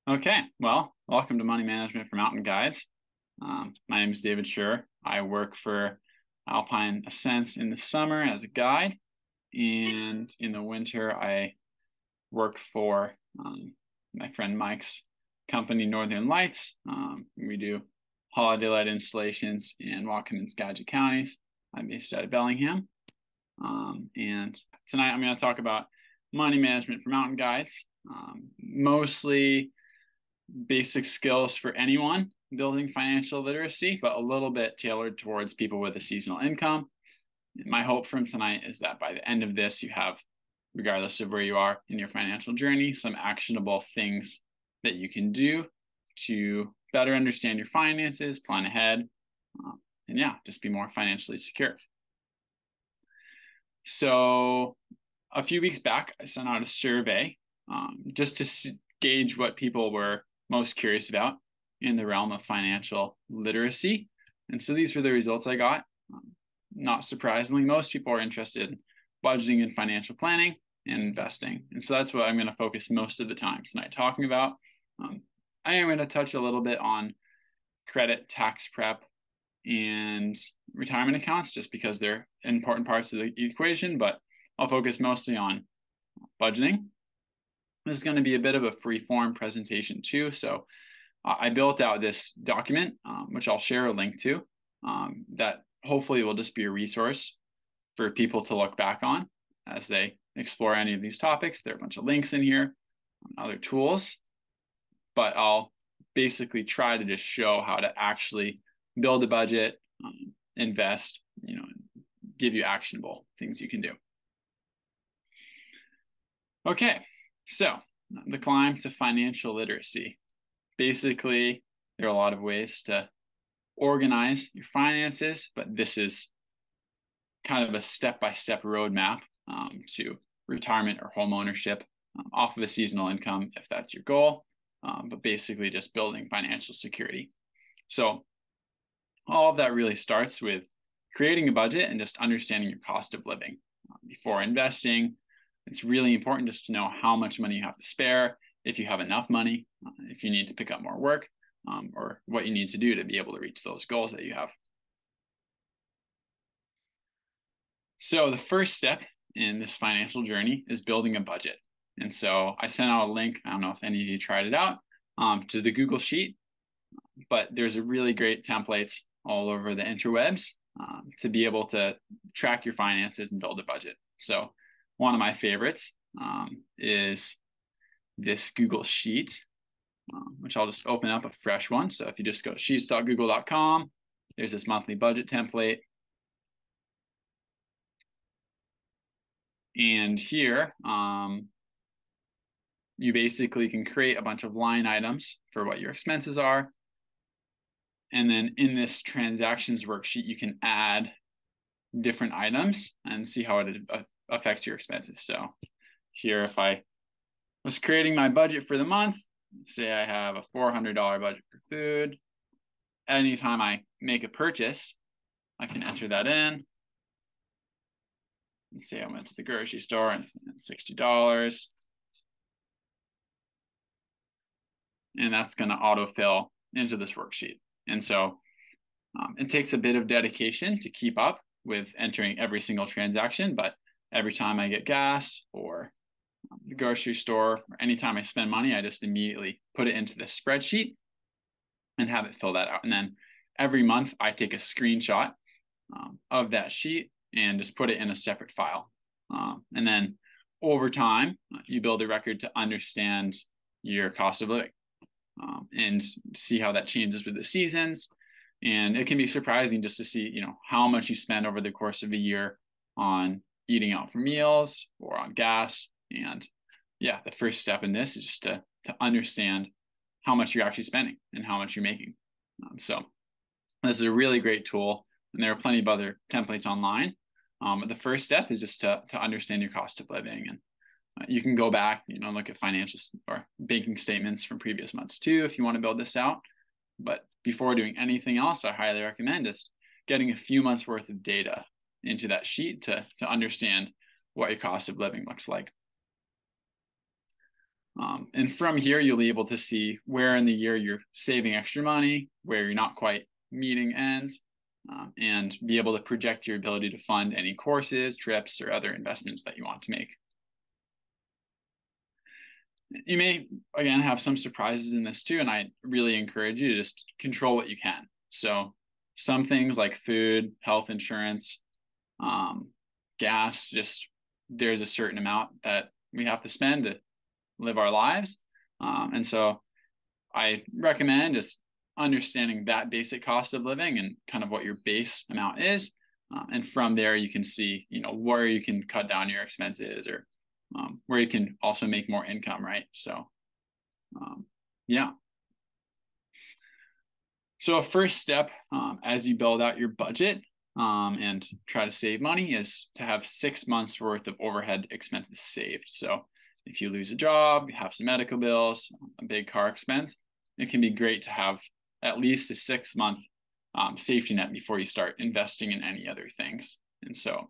Okay, well, welcome to Money Management for Mountain Guides. My name is David Schur. I work for Alpine Ascents in the summer as a guide, and in the winter, I work for my friend Mike's company, Northern Lights. We do holiday light installations in Whatcom and Skagit counties. I'm based out of Bellingham. And tonight I'm going to talk about money management for mountain guides, mostly basic skills for anyone building financial literacy, but a little bit tailored towards people with a seasonal income. My hope from tonight is that by the end of this, you have, regardless of where you are in your financial journey, some actionable things that you can do to better understand your finances, plan ahead, and yeah, just be more financially secure. So a few weeks back, I sent out a survey just to gauge what people were most curious about in the realm of financial literacy. And so these were the results I got. Not surprisingly, most people are interested in budgeting and financial planning and investing. And so that's what I'm going to focus most of the time tonight talking about. I am going to touch a little bit on credit, tax prep, and retirement accounts just because they're important parts of the equation, but I'll focus mostly on budgeting. This is going to be a bit of a free form presentation too. So I built out this document, which I'll share a link to, that hopefully will just be a resource for people to look back on as they explore any of these topics. There are a bunch of links in here, other tools, but I'll basically try to just show how to actually build a budget, invest, give you actionable things you can do. Okay, so the climb to financial literacy. Basically, there are a lot of ways to organize your finances, but this is kind of a step-by-step roadmap to retirement or home ownership off of a seasonal income if that's your goal, but basically just building financial security. So all of that really starts with creating a budget and just understanding your cost of living. Before investing, it's really important just to know how much money you have to spare, if you have enough money, if you need to pick up more work, or what you need to do to be able to reach those goals that you have. So the first step in this financial journey is building a budget. And so I sent out a link, I don't know if any of you tried it out, to the Google Sheet, but there's a really great templates all over the interwebs to be able to track your finances and build a budget. So one of my favorites is this Google Sheet, which I'll just open up a fresh one. So if you just go to sheets.google.com, there's this monthly budget template. And here, you basically can create a bunch of line items for what your expenses are. And then in this transactions worksheet, you can add different items and see how it affects your expenses. So here, if I was creating my budget for the month, say I have a $400 budget for food, anytime I make a purchase, I can enter that in. Let's say I went to the grocery store and it's $60. And that's going to autofill into this worksheet. And so it takes a bit of dedication to keep up with entering every single transaction, but every time I get gas or the grocery store or anytime I spend money, I just immediately put it into this spreadsheet and have it fill that out. And then every month I take a screenshot of that sheet and just put it in a separate file. And then over time, you build a record to understand your cost of living and see how that changes with the seasons. And it can be surprising just to see, how much you spend over the course of a year on eating out for meals or on gas. And yeah, the first step in this is just to understand how much you're actually spending and how much you're making. So this is a really great tool, and there are plenty of other templates online. But the first step is just to understand your cost of living, and you can go back, look at financial or banking statements from previous months too if you want to build this out. But before doing anything else, I highly recommend just getting a few months worth of data into that sheet to understand what your cost of living looks like. And from here, you'll be able to see where in the year you're saving extra money, where you're not quite meeting ends, and be able to project your ability to fund any courses, trips, or other investments that you want to make. You may, again, have some surprises in this too, and I really encourage you to just control what you can. So some things like food, health insurance, gas, just there's a certain amount that we have to spend to live our lives. And so I recommend just understanding that basic cost of living and kind of what your base amount is. And from there, you can see, where you can cut down your expenses or where you can also make more income, right? So, yeah. So a first step as you build out your budget and try to save money is to have 6 months worth of overhead expenses saved. So if you lose a job, you have some medical bills, a big car expense, it can be great to have at least a 6-month safety net before you start investing in any other things. And so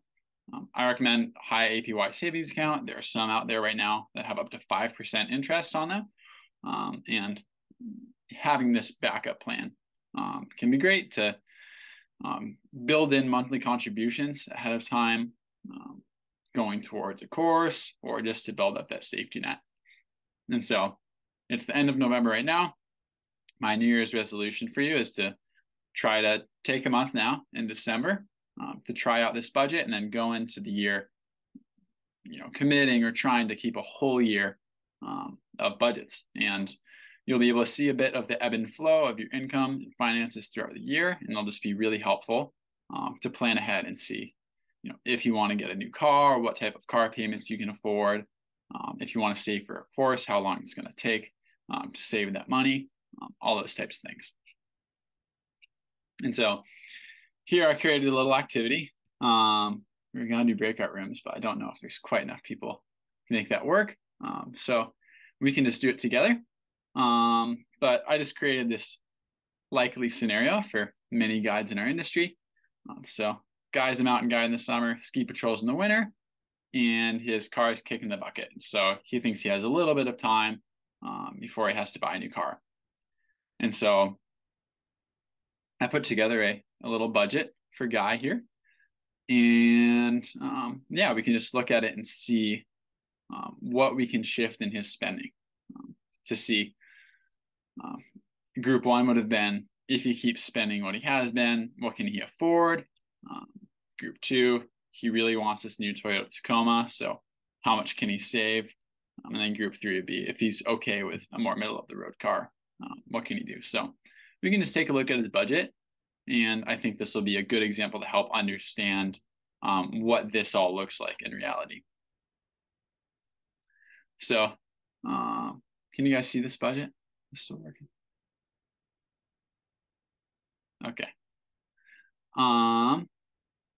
I recommend high APY savings account. There are some out there right now that have up to 5% interest on them. And having this backup plan can be great to build in monthly contributions ahead of time, going towards a course or just to build up that safety net. And so it's the end of November right now. My New Year's resolution for you is to try to take a month now in December to try out this budget and then go into the year, committing or trying to keep a whole year of budgets. And you'll be able to see a bit of the ebb and flow of your income and finances throughout the year. And it'll just be really helpful to plan ahead and see, if you want to get a new car, what type of car payments you can afford. If you want to save for a course, how long it's going to take to save that money, all those types of things. And so here I created a little activity. We're going to do breakout rooms, but I don't know if there's quite enough people to make that work. So we can just do it together. But I just created this likely scenario for many guides in our industry. So guy's a mountain guide in the summer, ski patrols in the winter, and his car is kicking the bucket. So he thinks he has a little bit of time before he has to buy a new car. And so I put together a little budget for Guy here. And yeah, we can just look at it and see what we can shift in his spending to see. Group one would have been, if he keeps spending what he has been, what can he afford? Group two, he really wants this new Toyota Tacoma, so how much can he save? And then group three would be, if he's okay with a more middle of the road car, what can he do? So we can just take a look at his budget, and I think this will be a good example to help understand what this all looks like in reality. So can you guys see this budget? It's still working. Okay.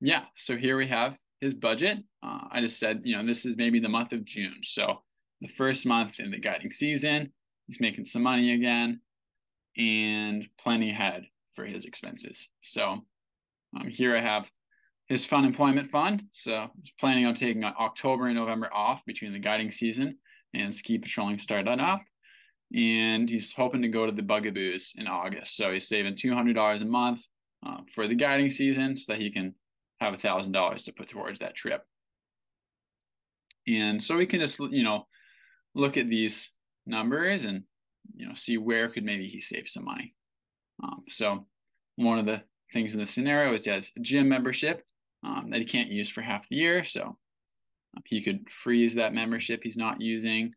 Yeah, so here we have his budget. I just said, this is maybe the month of June. So the first month in the guiding season, he's making some money again and planning ahead for his expenses. So here I have his fun employment fund. So he's planning on taking October and November off between the guiding season and ski patrolling starting up. And he's hoping to go to the Bugaboos in August. So he's saving $200 a month for the guiding season so that he can have $1,000 to put towards that trip. And so we can just, look at these numbers and, see where could maybe he save some money. So one of the things in the scenario is he has a gym membership that he can't use for half the year. So he could freeze that membership he's not using.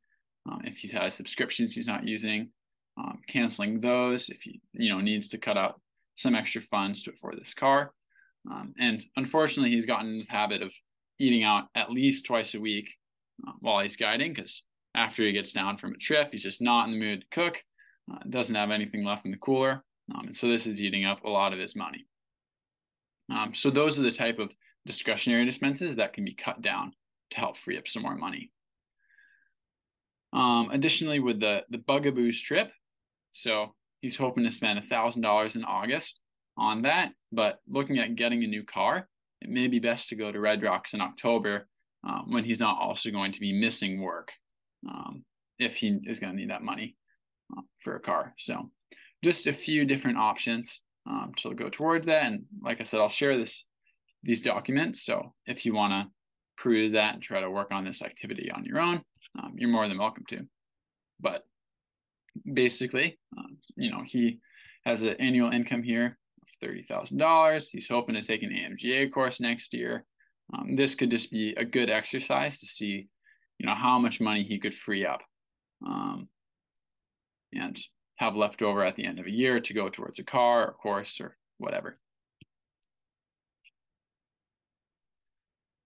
If he has subscriptions he's not using, canceling those if he needs to cut out some extra funds to afford this car. And unfortunately, he's gotten in the habit of eating out at least twice a week while he's guiding, because after he gets down from a trip, he's just not in the mood to cook, doesn't have anything left in the cooler. And so this is eating up a lot of his money. So those are the type of discretionary expenses that can be cut down to help free up some more money. Additionally, with the Bugaboos trip, so he's hoping to spend $1,000 in August on that, but looking at getting a new car, it may be best to go to Red Rocks in October when he's not also going to be missing work. if he is going to need that money for a car. So just a few different options to go towards that. And like I said, I'll share these documents. So if you want to peruse that and try to work on this activity on your own, you're more than welcome to. But basically, he has an annual income here of $30,000. He's hoping to take an AMGA course next year. This could just be a good exercise to see, how much money he could free up and have left over at the end of a year to go towards a car or course or whatever.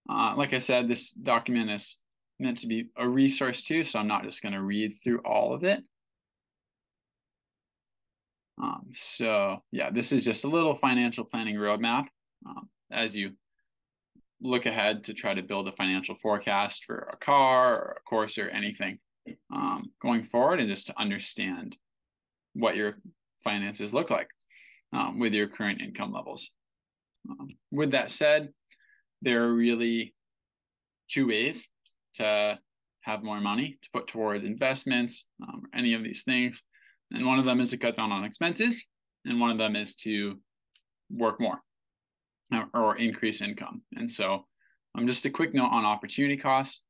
Like I said, this document is meant to be a resource too, so I'm not just going to read through all of it. So yeah, this is just a little financial planning roadmap as you look ahead to try to build a financial forecast for a car or a course or anything going forward, and just to understand what your finances look like with your current income levels. With that said, there are really two ways to have more money to put towards investments or any of these things. And one of them is to cut down on expenses, and one of them is to work more or increase income. And so just a quick note on opportunity cost.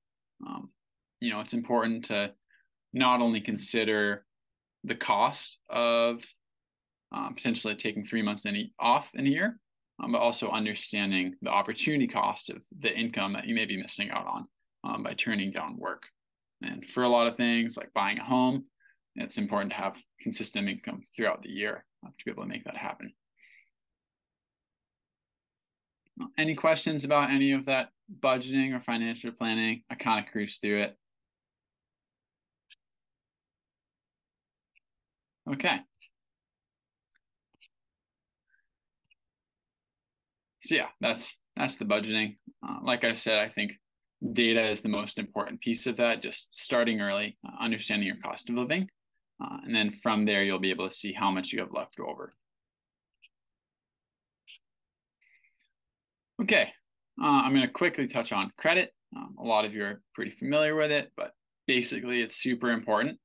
It's important to not only consider the cost of potentially taking 3 months off in a year, but also understanding the opportunity cost of the income that you may be missing out on by turning down work. And for a lot of things like buying a home, it's important to have consistent income throughout the year to be able to make that happen. Any questions about any of that budgeting or financial planning? I kind of cruised through it. Okay. So yeah, that's the budgeting. Like I said, I think data is the most important piece of that, just starting early, understanding your cost of living. And then from there, you'll be able to see how much you have left over. Okay, I'm going to quickly touch on credit. A lot of you are pretty familiar with it, but basically it's super important.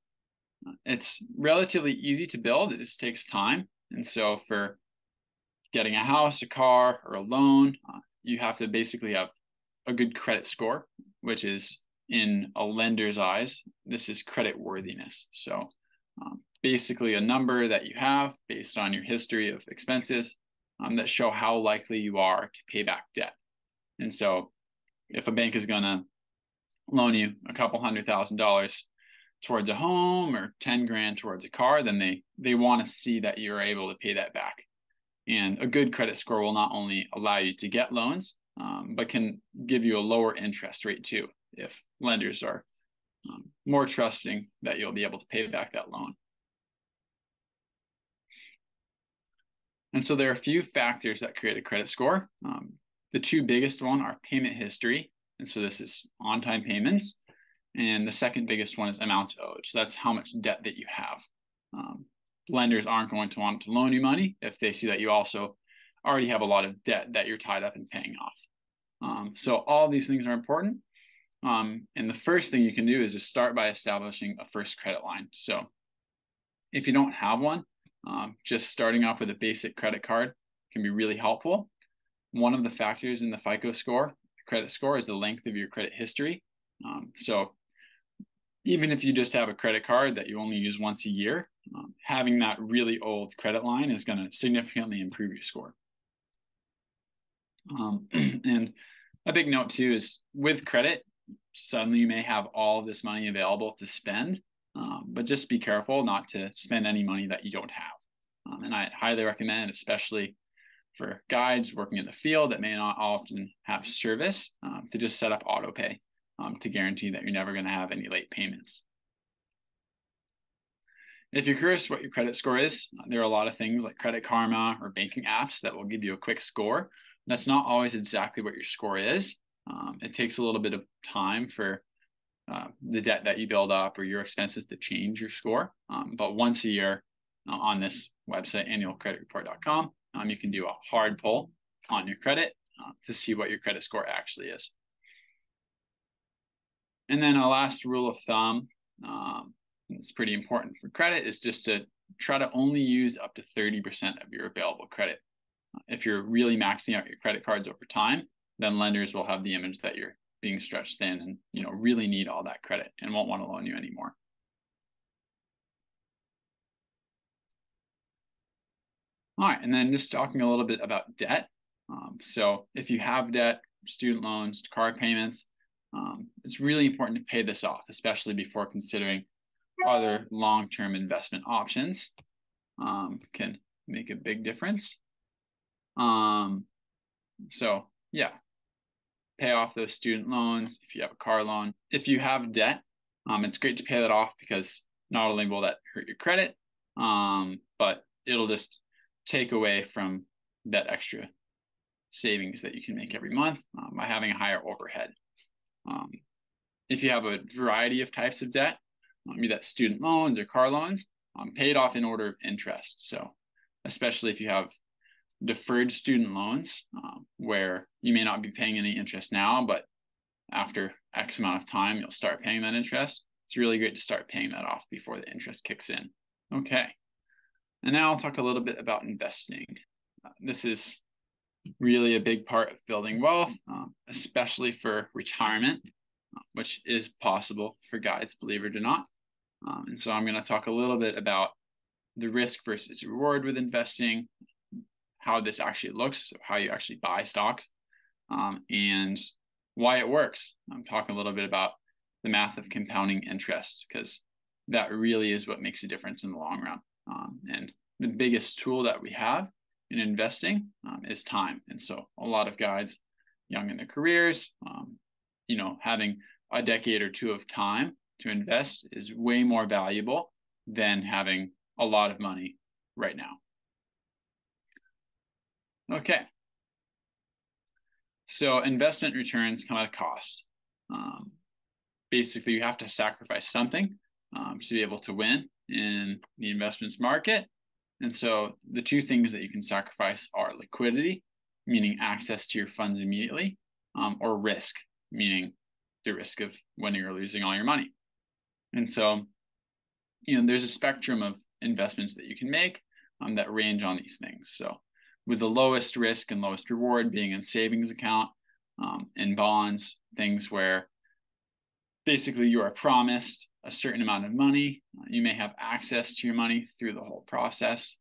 It's relatively easy to build. It just takes time. And so for getting a house, a car, or a loan, you have to basically have a good credit score, which is, in a lender's eyes, this is credit worthiness. So basically a number that you have based on your history of expenses that show how likely you are to pay back debt. And so if a bank is going to loan you a couple $100,000 towards a home or 10 grand towards a car, then they want to see that you're able to pay that back. And a good credit score will not only allow you to get loans, but can give you a lower interest rate too, if lenders are more trusting that you'll be able to pay back that loan. And so there are a few factors that create a credit score. The two biggest one are payment history. And so this is on-time payments. And the second biggest one is amounts owed. So that's how much debt that you have. Lenders aren't going to want to loan you money if they see that you also already have a lot of debt that you're tied up in paying off. So all these things are important. And the first thing you can do is just start by establishing a first credit line. So if you don't have one, just starting off with a basic credit card can be really helpful. One of the factors in the FICO score, credit score, is the length of your credit history. So even if you just have a credit card that you only use once a year, having that really old credit line is going to significantly improve your score. And a big note too is with credit, suddenly you may have all of this money available to spend, but just be careful not to spend any money that you don't have. And I highly recommend, especially for guides working in the field that may not often have service, to just set up auto pay to guarantee that you're never going to have any late payments. If you're curious what your credit score is, there are a lot of things like Credit Karma or banking apps that will give you a quick score. That's not always exactly what your score is. It takes a little bit of time for the debt that you build up or your expenses to change your score. But once a year on this website, annualcreditreport.com, you can do a hard pull on your credit to see what your credit score actually is. And then a last rule of thumb it's pretty important for credit, is just to try to only use up to 30% of your available credit. If you're really maxing out your credit cards over time, then lenders will have the image that you're being stretched thin and really need all that credit and won't want to loan you anymore. All right, and then just talking a little bit about debt. So if you have debt, student loans, car payments, it's really important to pay this off, especially before considering other long-term investment options. Can make a big difference. So yeah, pay off those student loans if you have a car loan. If you have debt, it's great to pay that off because not only will that hurt your credit, but it'll just take away from that extra savings that you can make every month by having a higher overhead. If you have a variety of types of debt, be that student loans or car loans, pay it off in order of interest. So especially if you have deferred student loans, where you may not be paying any interest now, but after X amount of time, you'll start paying that interest. It's really great to start paying that off before the interest kicks in. Okay. And now I'll talk a little bit about investing. This is really a big part of building wealth, especially for retirement, which is possible for guides, believe it or not. And so I'm going to talk a little bit about the risk versus reward with investing, how this actually looks, so how you actually buy stocks, and why it works. I'm talking a little bit about the math of compounding interest, because that really is what makes a difference in the long run. And the biggest tool that we have in investing is time. And so a lot of guides young in their careers, having a decade or two of time to invest is way more valuable than having a lot of money right now. Okay. So investment returns come at a cost. Basically, you have to sacrifice something to be able to win in the investments market. And so the two things that you can sacrifice are liquidity, meaning access to your funds immediately, or risk, meaning the risk of winning or losing all your money. And so, there's a spectrum of investments that you can make that range on these things. So with the lowest risk and lowest reward being in savings account, in bonds, things where basically you are promised a certain amount of money. You may have access to your money through the whole process.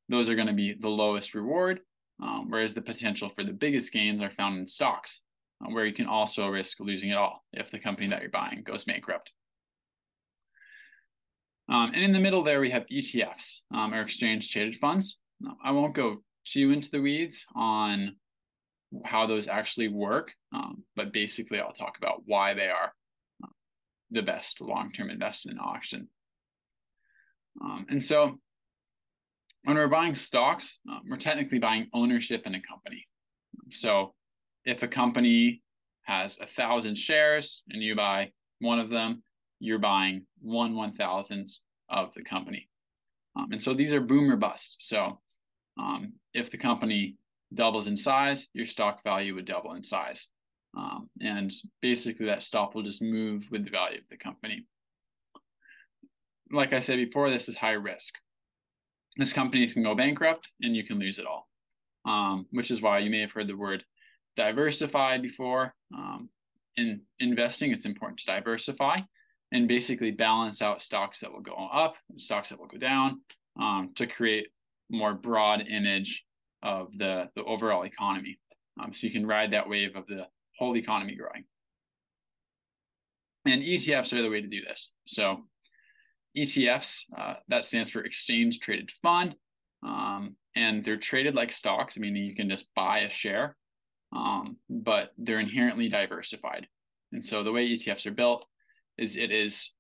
Those are going to be the lowest reward, whereas the potential for the biggest gains are found in stocks, where you can also risk losing it all if the company that you're buying goes bankrupt. And in the middle there, we have ETFs, or exchange traded funds. I won't go too into the weeds on how those actually work, but basically I'll talk about why they are the best long-term investment option. And so when we're buying stocks, we're technically buying ownership in a company. So if a company has 1,000 shares and you buy one of them, you're buying 1/1000th of the company. And so these are boom or bust. So if the company doubles in size, your stock value would double in size. And basically that stock will just move with the value of the company. Like I said before, this is high risk. This company can go bankrupt and you can lose it all, which is why you may have heard the word diversified before. In investing, it's important to diversify and basically balance out stocks that will go up, stocks that will go down, to create more broad image of the overall economy. So you can ride that wave of the whole economy growing. And ETFs are the way to do this. So ETFs, that stands for exchange traded fund, and they're traded like stocks, meaning you can just buy a share, but they're inherently diversified. And so the way ETFs are built is it is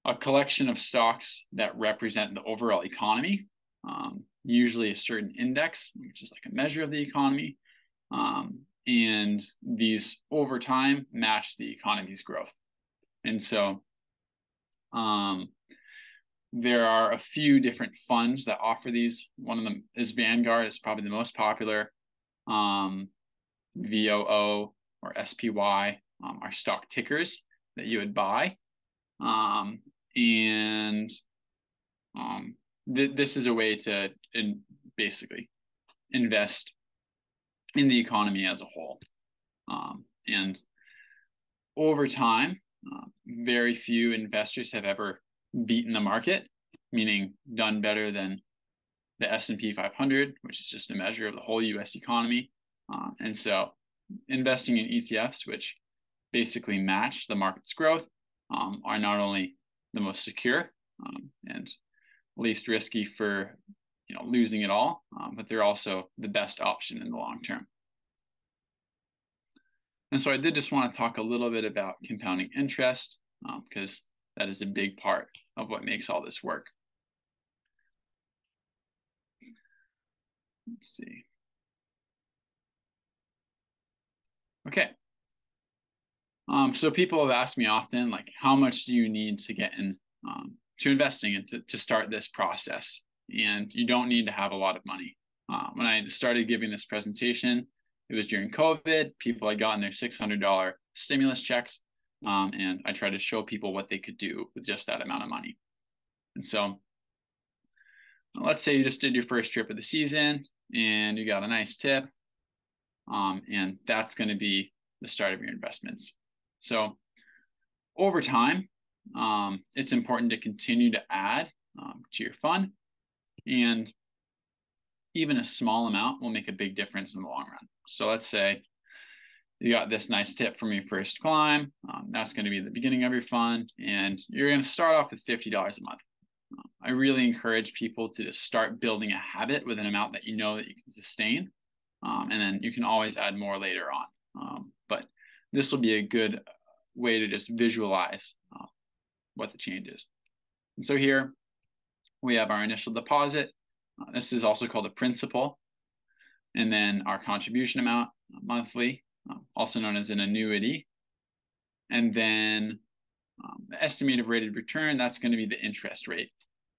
a collection of stocks that represent the overall economy, usually a certain index, which is like a measure of the economy, and these over time match the economy's growth. And so there are a few different funds that offer these. One of them is Vanguard. It's probably the most popular. VOO or SPY are stock tickers. that you would buy. And this is a way to basically invest in the economy as a whole. And over time, very few investors have ever beaten the market, meaning done better than the S&P 500, which is just a measure of the whole US economy. And so investing in ETFs, which basically match the market's growth, are not only the most secure and least risky for losing it all, but they're also the best option in the long term. And so I did just want to talk a little bit about compounding interest, because that is a big part of what makes all this work. Let's see. Okay. So people have asked me often, like, how much do you need to get in to investing and to start this process? And you don't need to have a lot of money. When I started giving this presentation, it was during COVID. People had gotten their $600 stimulus checks, and I tried to show people what they could do with just that amount of money. And so let's say you just did your first trip of the season and you got a nice tip, and that's going to be the start of your investments. So over time, it's important to continue to add to your fund, and even a small amount will make a big difference in the long run. So let's say you got this nice tip from your first climb. That's going to be the beginning of your fund, and you're going to start off with $50 a month. I really encourage people to just start building a habit with an amount that you know that you can sustain, and then you can always add more later on. But this will be a good way to just visualize what the change is. And so here we have our initial deposit. This is also called a principal. And then our contribution amount monthly, also known as an annuity. And then the estimated rated return, that's going to be the interest rate.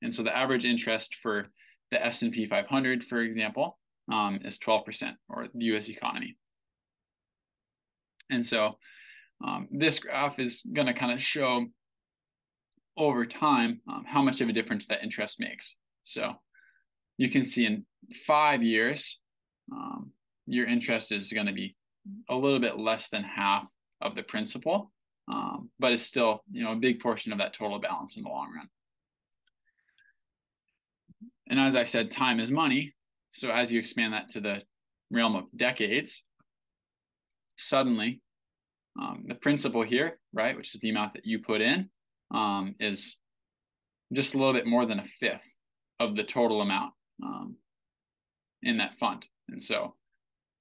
And so the average interest for the S&P 500, for example, is 12%, or the US economy. And so this graph is going to kind of show over time how much of a difference that interest makes. So you can see in 5 years, your interest is going to be a little bit less than half of the principal, but it's still a big portion of that total balance in the long run. And as I said, time is money. So as you expand that to the realm of decades, suddenly the principal here, right, which is the amount that you put in, is just a little bit more than a fifth of the total amount in that fund. And so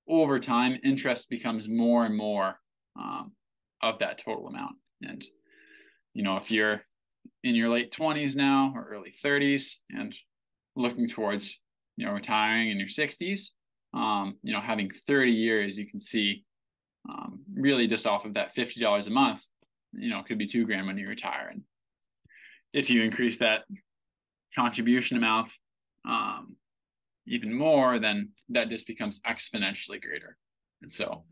over time, interest becomes more and more of that total amount. And if you're in your late 20s now or early 30s and looking towards retiring in your 60s, having 30 years, you can see really just off of that $50 a month, it could be $2,000 when you retire. And if you increase that contribution amount even more, then that just becomes exponentially greater. And so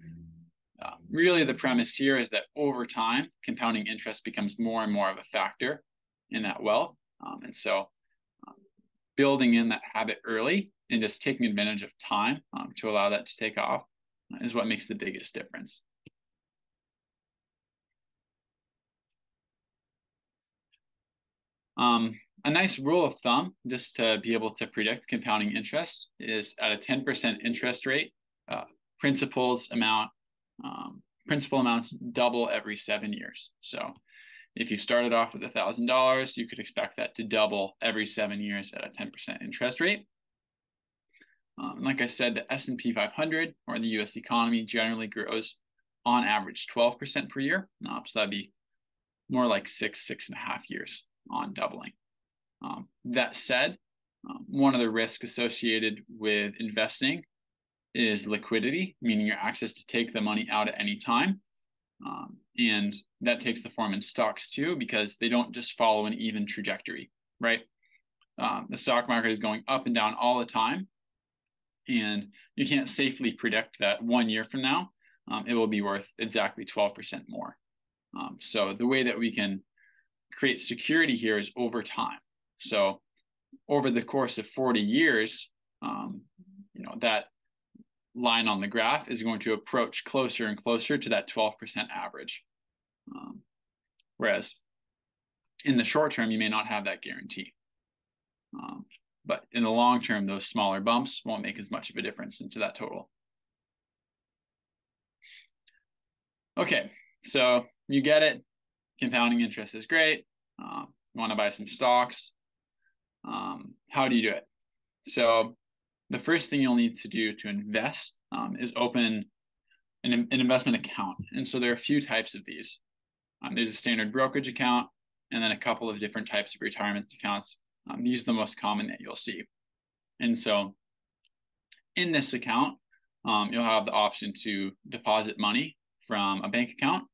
really the premise here is that over time, compounding interest becomes more and more of a factor in that wealth. And so building in that habit early and just taking advantage of time to allow that to take off is what makes the biggest difference. A nice rule of thumb, just to be able to predict compounding interest, is at a 10% interest rate, principal amounts double every 7 years. So if you started off with $1,000, you could expect that to double every 7 years at a 10% interest rate. Like I said, the S&P 500, or the US economy, generally grows on average 12% per year. So that'd be more like 6.5 years on doubling. That said, one of the risks associated with investing is liquidity, meaning your access to take the money out at any time. And that takes the form in stocks too, because they don't just follow an even trajectory, right? The stock market is going up and down all the time, and you can't safely predict that 1 year from now, it will be worth exactly 12% more. So the way that we can create security here is over time. So over the course of 40 years, that line on the graph is going to approach closer and closer to that 12% average. Whereas in the short term, you may not have that guarantee. But in the long term, those smaller bumps won't make as much of a difference into that total. Okay, so you get it. Compounding interest is great. You want to buy some stocks. How do you do it? So the first thing you'll need to do to invest is open an investment account. And so there are a few types of these. There's a standard brokerage account, and then a couple of different types of retirement accounts. These are the most common that you'll see. And so in this account, you'll have the option to deposit money from a bank account.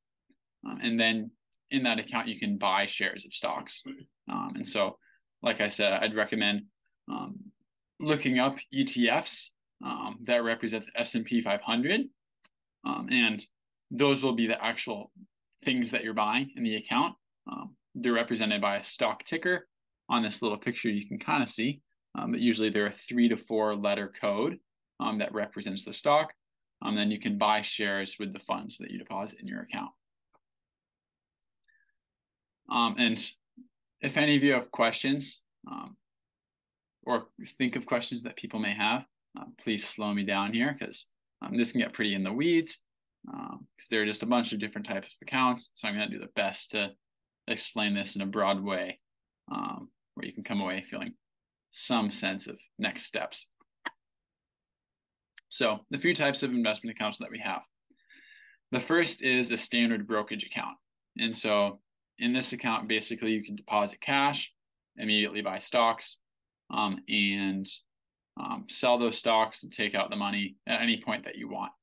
And then in that account, you can buy shares of stocks. And so, like I said, I'd recommend looking up ETFs that represent the S&P 500. And those will be the actual things that you're buying in the account. They're represented by a stock ticker. On this little picture, you can kind of see, but usually they're a 3 to 4 letter code that represents the stock. Then you can buy shares with the funds that you deposit in your account. And if any of you have questions or think of questions that people may have, please slow me down here, because this can get pretty in the weeds, because there are just a bunch of different types of accounts. So I'm going to do the best to explain this in a broad way where you can come away feeling some sense of next steps. So the few types of investment accounts that we have. The first is a standard brokerage account. And so in this account, basically you can deposit cash, immediately buy stocks, and sell those stocks and take out the money at any point that you want.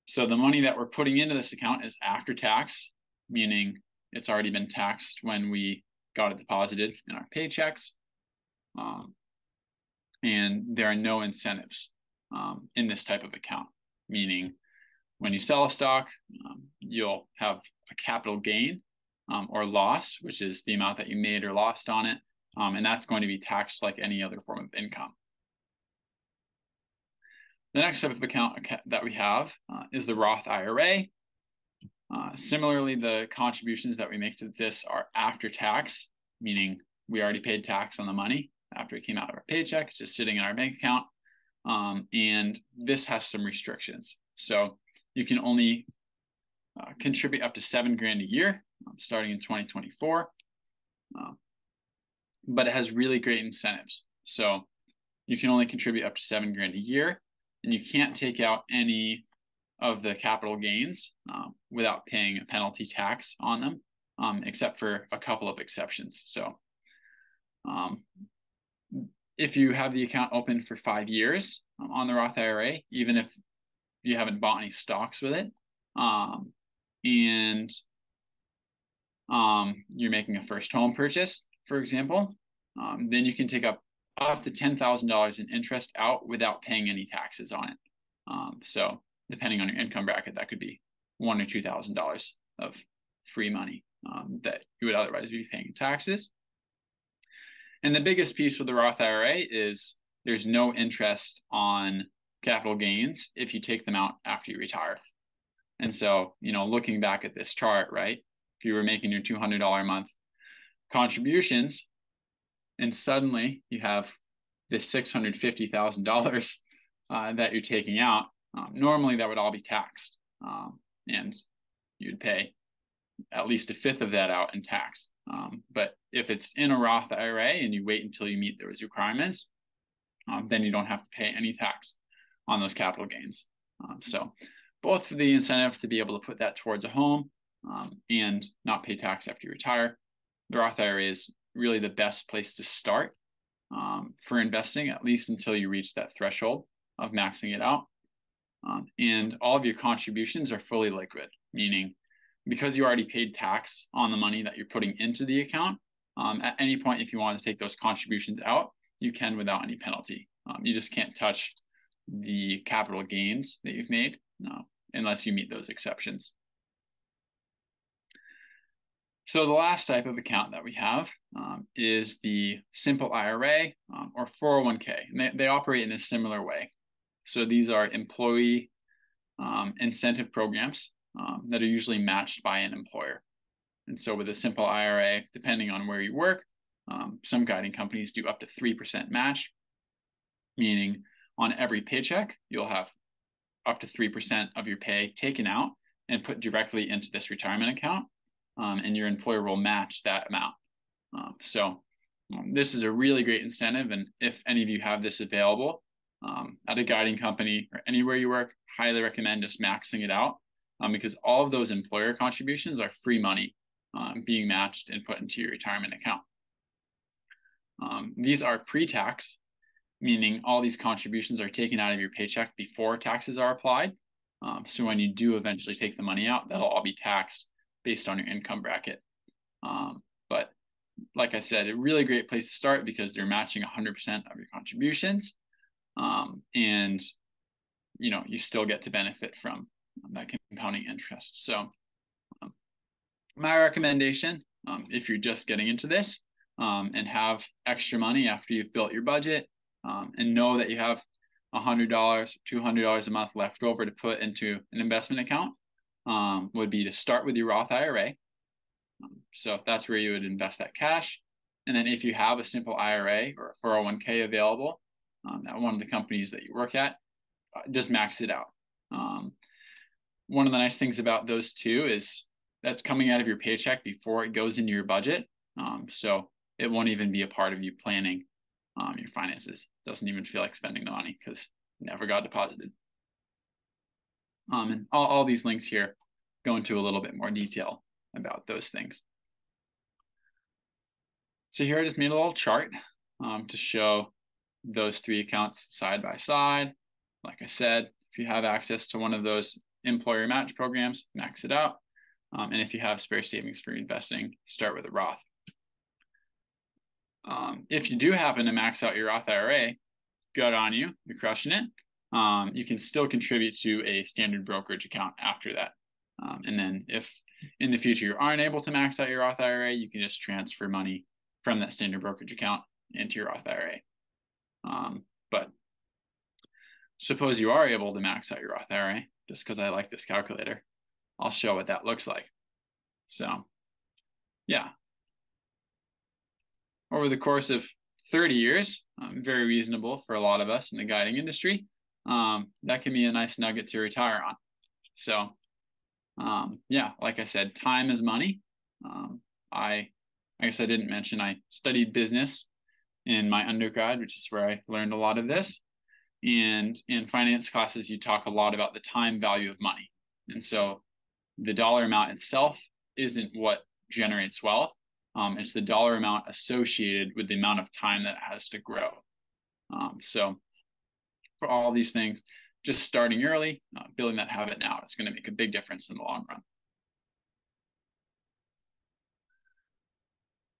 So the money that we're putting into this account is after tax, meaning it's already been taxed when we got it deposited in our paychecks. And there are no incentives in this type of account, meaning when you sell a stock, you'll have a capital gain or loss, which is the amount that you made or lost on it. And that's going to be taxed like any other form of income. The next type of account that we have is the Roth IRA. Similarly, the contributions that we make to this are after tax, meaning we already paid tax on the money after it came out of our paycheck. It's just sitting in our bank account. And this has some restrictions. So you can only contribute up to $7,000 a year, starting in 2024. But it has really great incentives. So you can only contribute up to $7,000 a year, and you can't take out any of the capital gains without paying a penalty tax on them, except for a couple of exceptions. So if you have the account open for 5 years on the Roth IRA, even if you haven't bought any stocks with it, and you're making a first home purchase, for example, then you can take up to $10,000 in interest out without paying any taxes on it. So depending on your income bracket, that could be $1,000 or $2,000 of free money that you would otherwise be paying taxes. And the biggest piece with the Roth IRA is there's no interest on capital gains if you take them out after you retire. And so, looking back at this chart, right, if you were making your $200 a month contributions and suddenly you have this $650,000 that you're taking out, normally that would all be taxed, and you'd pay at least 1/5 of that out in tax. But if it's in a Roth IRA and you wait until you meet those requirements, then you don't have to pay any tax on those capital gains. So both the incentive to be able to put that towards a home and not pay tax after you retire, the Roth IRA is really the best place to start for investing, at least until you reach that threshold of maxing it out. And all of your contributions are fully liquid, meaning because you already paid tax on the money that you're putting into the account, at any point, if you want to take those contributions out, you can without any penalty. You just can't touch the capital gains that you've made unless you meet those exceptions. So the last type of account that we have is the simple IRA or 401k. And they operate in a similar way. So these are employee incentive programs that are usually matched by an employer. And so with a simple IRA, depending on where you work, some guiding companies do up to 3% match, meaning on every paycheck, you'll have up to 3% of your pay taken out and put directly into this retirement account, and your employer will match that amount. This is a really great incentive, and if any of you have this available at a guiding company or anywhere you work, highly recommend just maxing it out, because all of those employer contributions are free money being matched and put into your retirement account. These are pre-tax, meaning all these contributions are taken out of your paycheck before taxes are applied. So when you do eventually take the money out, that'll all be taxed based on your income bracket. But like I said, a really great place to start because they're matching 100% of your contributions. And you still get to benefit from that compounding interest. So my recommendation, if you're just getting into this and have extra money after you've built your budget, and know that you have $100, $200 a month left over to put into an investment account, would be to start with your Roth IRA. So that's where you would invest that cash. And then if you have a simple IRA or a 401k available at one of the companies that you work at, just max it out. One of the nice things about those two is that's coming out of your paycheck before it goes into your budget. So it won't even be a part of you planning your finances. Doesn't even feel like spending the money because it never got deposited. And all these links here go into a little bit more detail about those things. So here I just made a little chart to show those three accounts side by side. Like I said, if you have access to one of those employer match programs, max it out. And if you have spare savings for investing, start with a Roth. If you do happen to max out your Roth IRA, good on you, you're crushing it. You can still contribute to a standard brokerage account after that. And then if in the future you aren't able to max out your Roth IRA, you can just transfer money from that standard brokerage account into your Roth IRA. But suppose you are able to max out your Roth IRA, just because I like this calculator, I'll show what that looks like. So yeah, over the course of 30 years, very reasonable for a lot of us in the guiding industry, that can be a nice nugget to retire on. So yeah, like I said, time is money. I guess I didn't mention I studied business in my undergrad, which is where I learned a lot of this. And in finance classes, you talk a lot about the time value of money. And so the dollar amount itself isn't what generates wealth. It's the dollar amount associated with the amount of time that it has to grow. So for all these things, just starting early, building that habit now, is going to make a big difference in the long run.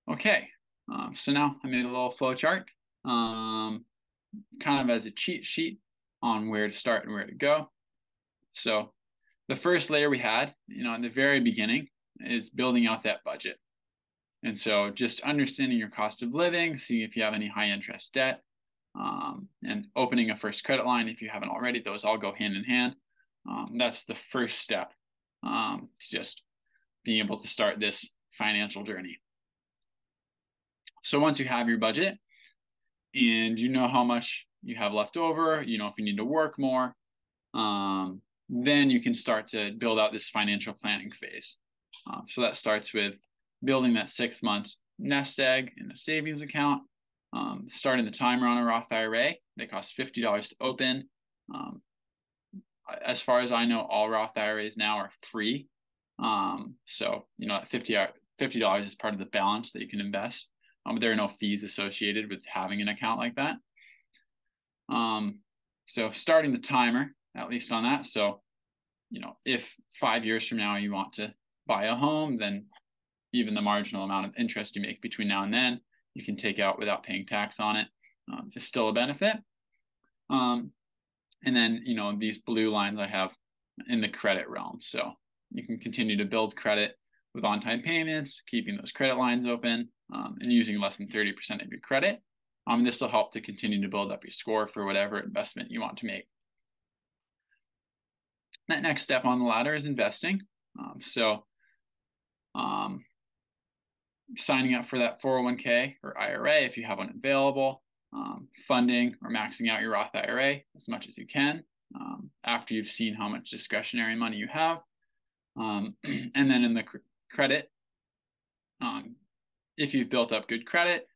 Okay, so now I made a little flow chart, kind of as a cheat sheet on where to start and where to go. So the first layer we had, at the very beginning, is building out that budget. And so just understanding your cost of living, seeing if you have any high interest debt, and opening a first credit line if you haven't already. Those all go hand in hand. That's the first step to just being able to start this financial journey. So once you have your budget and you know how much you have left over, if you need to work more, then you can start to build out this financial planning phase. So that starts with building that 6 months nest egg in a savings account, starting the timer on a Roth IRA. They cost $50 to open. As far as I know, all Roth IRAs now are free. So, $50 is part of the balance that you can invest. But there are no fees associated with having an account like that. So starting the timer, at least on that. So, if 5 years from now you want to buy a home, then even the marginal amount of interest you make between now and then, you can take out without paying tax on it. It's still a benefit. And then, these blue lines I have in the credit realm. So you can continue to build credit with on-time payments, keeping those credit lines open, and using less than 30% of your credit. This will help to continue to build up your score for whatever investment you want to make. That next step on the ladder is investing. Signing up for that 401k or IRA if you have one available, funding or maxing out your Roth IRA as much as you can after you've seen how much discretionary money you have. And then in the credit, if you've built up good credit,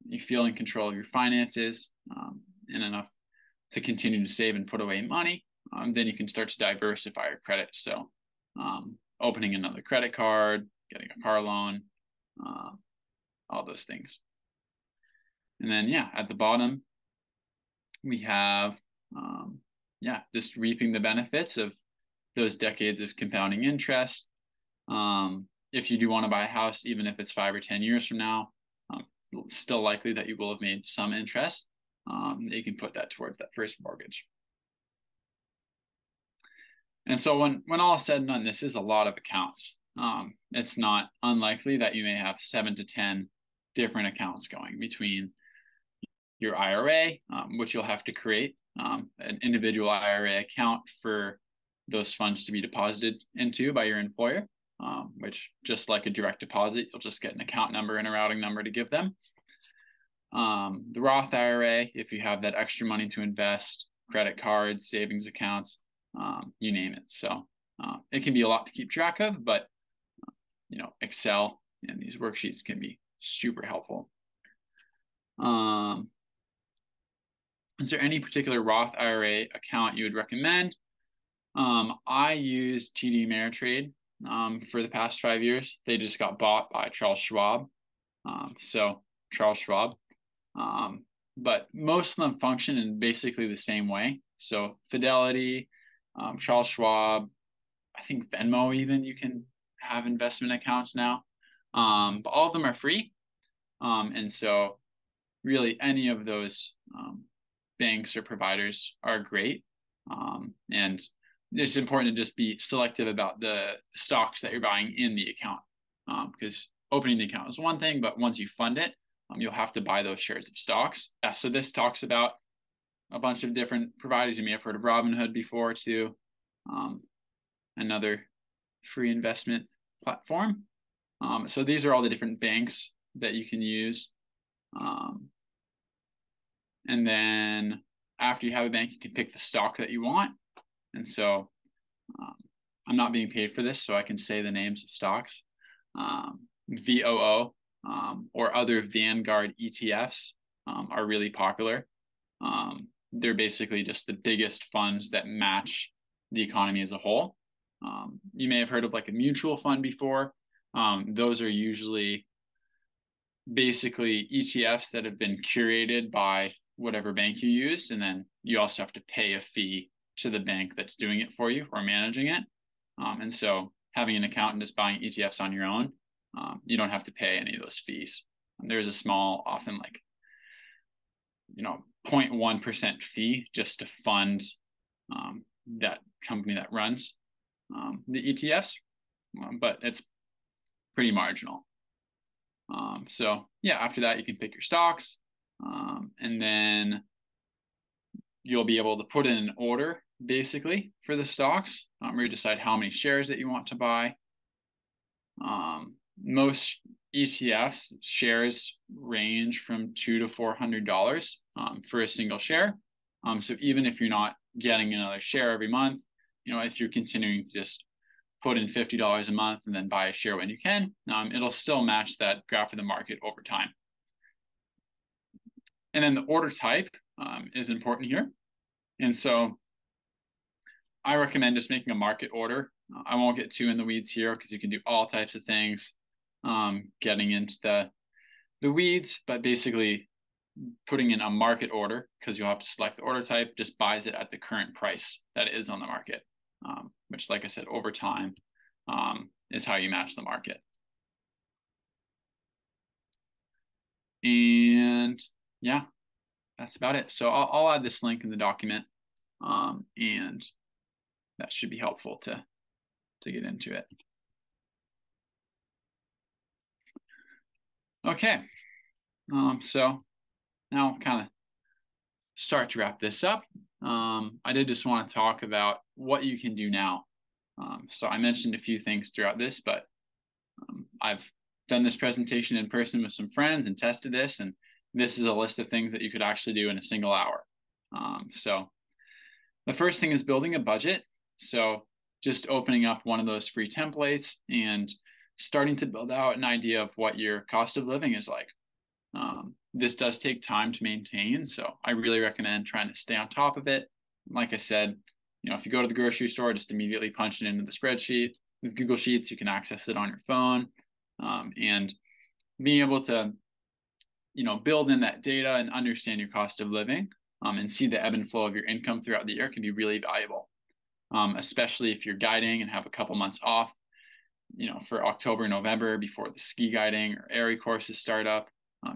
you feel in control of your finances and enough to continue to save and put away money, then you can start to diversify your credit. So opening another credit card, getting a car loan, all those things. And then, at the bottom, we have, just reaping the benefits of those decades of compounding interest. If you do want to buy a house, even if it's 5 or 10 years from now, it's still likely that you will have made some interest. You can put that towards that first mortgage. And so when all is said and done, this is a lot of accounts. It's not unlikely that you may have 7 to 10 different accounts going between your IRA, which you'll have to create an individual IRA account for those funds to be deposited into by your employer, which just like a direct deposit, you'll just get an account number and a routing number to give them. The Roth IRA, if you have that extra money to invest, credit cards, savings accounts, you name it. So it can be a lot to keep track of, but Excel and these worksheets can be super helpful. Is there any particular Roth IRA account you would recommend? I use TD Ameritrade for the past 5 years. They just got bought by Charles Schwab. So Charles Schwab. But most of them function in basically the same way. So Fidelity, Charles Schwab, I think Venmo even, you can have investment accounts now. But all of them are free. And so really any of those banks or providers are great. And it's important to just be selective about the stocks that you're buying in the account, because opening the account is one thing, but once you fund it, you'll have to buy those shares of stocks. So this talks about a bunch of different providers. You may have heard of Robinhood before too, another free investment platform. So these are all the different banks that you can use. And then after you have a bank, you can pick the stock that you want. And so I'm not being paid for this, so I can say the names of stocks. VOO or other Vanguard ETFs are really popular. They're basically just the biggest funds that match the economy as a whole. You may have heard of like a mutual fund before. Those are usually basically ETFs that have been curated by whatever bank you use, and then you also have to pay a fee to the bank that's doing it for you or managing it. And so having an account and just buying ETFs on your own, you don't have to pay any of those fees. There's a small, often like 0.1% fee just to fund that company that runs the ETFs, but it's pretty marginal. So after that, you can pick your stocks, and then you'll be able to put in an order basically for the stocks, where you decide how many shares that you want to buy. Most ETFs shares range from $200 to $400 for a single share. So even if you're not getting another share every month, if you're continuing to just put in $50 a month and then buy a share when you can, it'll still match that graph of the market over time. And then the order type is important here. And so I recommend just making a market order. I won't get too in the weeds here because you can do all types of things, getting into the weeds, but basically putting in a market order, because you'll have to select the order type, just buys it at the current price that it is on the market, which, like I said, over time is how you match the market. And that's about it. So I'll add this link in the document, and that should be helpful to get into it. Okay. So now kind of start to wrap this up. I did just want to talk about what you can do now. So I mentioned a few things throughout this, but I've done this presentation in person with some friends and tested this, and this is a list of things that you could actually do in a single hour. So the first thing is building a budget. So just opening up one of those free templates and starting to build out an idea of what your cost of living is like. This does take time to maintain, so I really recommend trying to stay on top of it. Like I said, if you go to the grocery store, just immediately punch it into the spreadsheet. With Google Sheets, you can access it on your phone, and being able to, build in that data and understand your cost of living, and see the ebb and flow of your income throughout the year can be really valuable, especially if you're guiding and have a couple months off, for October, November before the ski guiding or ARI courses start up.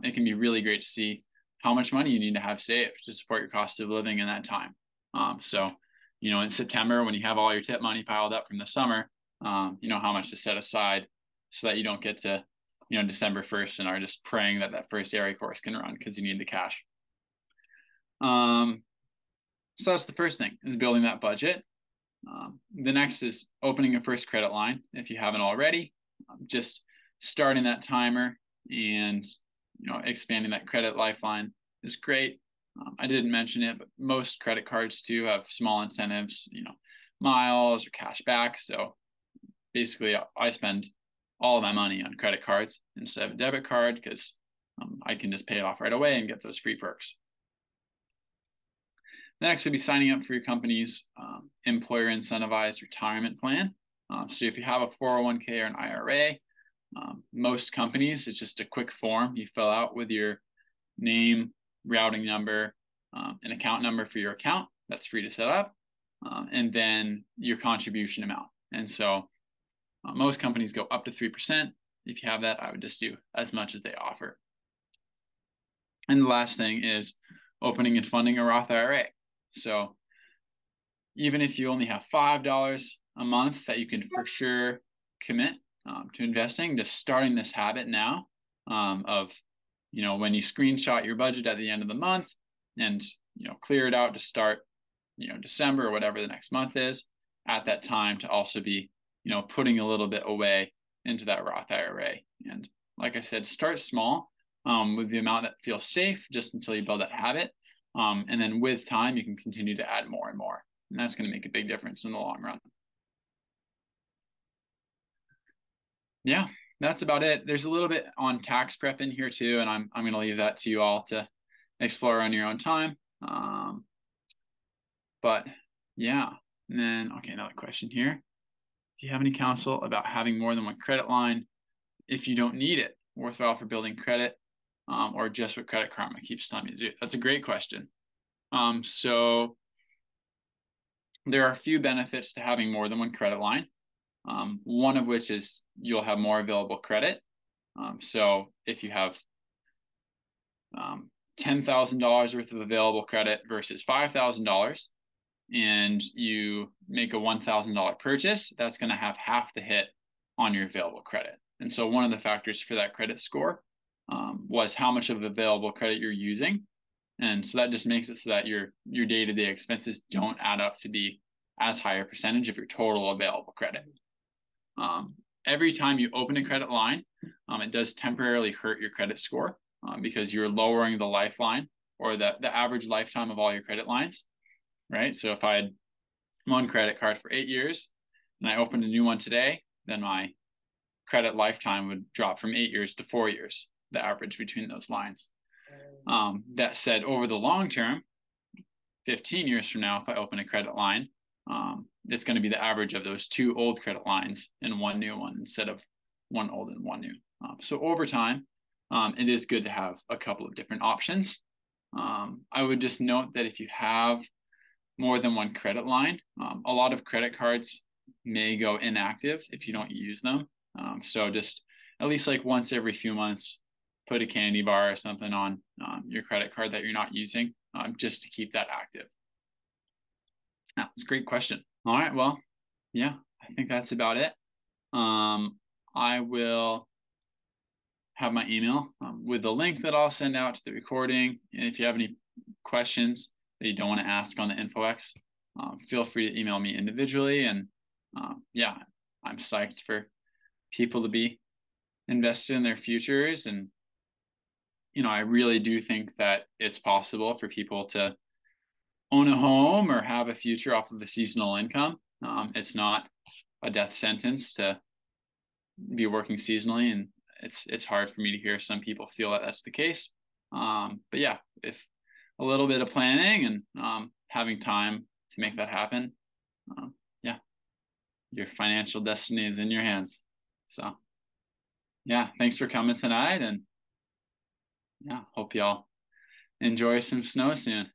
It can be really great to see how much money you need to have saved to support your cost of living in that time. So, in September, when you have all your tip money piled up from the summer, how much to set aside so that you don't get to, December 1st and are just praying that that first ARI course can run because you need the cash. So that's the first thing, is building that budget. The next is opening a first credit line if you haven't already. Just starting that timer and expanding that credit lifeline is great. I didn't mention it, but most credit cards too have small incentives, miles or cash back. So basically, I spend all of my money on credit cards instead of a debit card because I can just pay it off right away and get those free perks. Next would be signing up for your company's employer incentivized retirement plan. So if you have a 401k or an IRA, most companies, it's just a quick form you fill out with your name, routing number, an account number for your account. That's free to set up, and then your contribution amount. And so most companies go up to 3%. If you have that, I would just do as much as they offer. And the last thing is opening and funding a Roth IRA. So even if you only have $5 a month that you can for sure commit to investing, just starting this habit now of, when you screenshot your budget at the end of the month and, clear it out to start, December or whatever the next month is, at that time to also be, putting a little bit away into that Roth IRA. And like I said, start small with the amount that feels safe just until you build that habit. And then with time, you can continue to add more and more. And that's going to make a big difference in the long run. Yeah, that's about it. There's a little bit on tax prep in here too, and I'm going to leave that to you all to explore on your own time. But yeah, and then, okay, another question here. Do you have any counsel about having more than one credit line if you don't need it, worthwhile for building credit, or just what Credit Karma keeps telling me to do? That's a great question. So there are a few benefits to having more than one credit line. One of which is you'll have more available credit. So if you have $10,000 worth of available credit versus $5,000, and you make a $1,000 purchase, that's going to have half the hit on your available credit. And so one of the factors for that credit score was how much of available credit you're using. And so that just makes it so that your day-to-day expenses don't add up to be as high a percentage of your total available credit. Every time you open a credit line, it does temporarily hurt your credit score because you're lowering the lifeline or the average lifetime of all your credit lines, right? So if I had one credit card for 8 years and I opened a new one today, then my credit lifetime would drop from 8 years to 4 years, the average between those lines. That said, over the long term, 15 years from now, if I open a credit line, it's going to be the average of those 2 old credit lines and 1 new one instead of 1 old and 1 new. So over time, it is good to have a couple of different options. I would just note that if you have more than 1 credit line, a lot of credit cards may go inactive if you don't use them. So just at least like once every few months, put a candy bar or something on your credit card that you're not using just to keep that active. That's a great question. All right, well, yeah, I think that's about it. I will have my email with the link that I'll send out to the recording. And if you have any questions that you don't want to ask on the InfoX, feel free to email me individually. And yeah, I'm psyched for people to be invested in their futures. And, I really do think that it's possible for people to own a home or have a future off of the seasonal income. It's not a death sentence to be working seasonally, and it's hard for me to hear some people feel that that's the case. But yeah, if a little bit of planning and having time to make that happen, yeah, your financial destiny is in your hands. So yeah, thanks for coming tonight, and yeah, hope y'all enjoy some snow soon.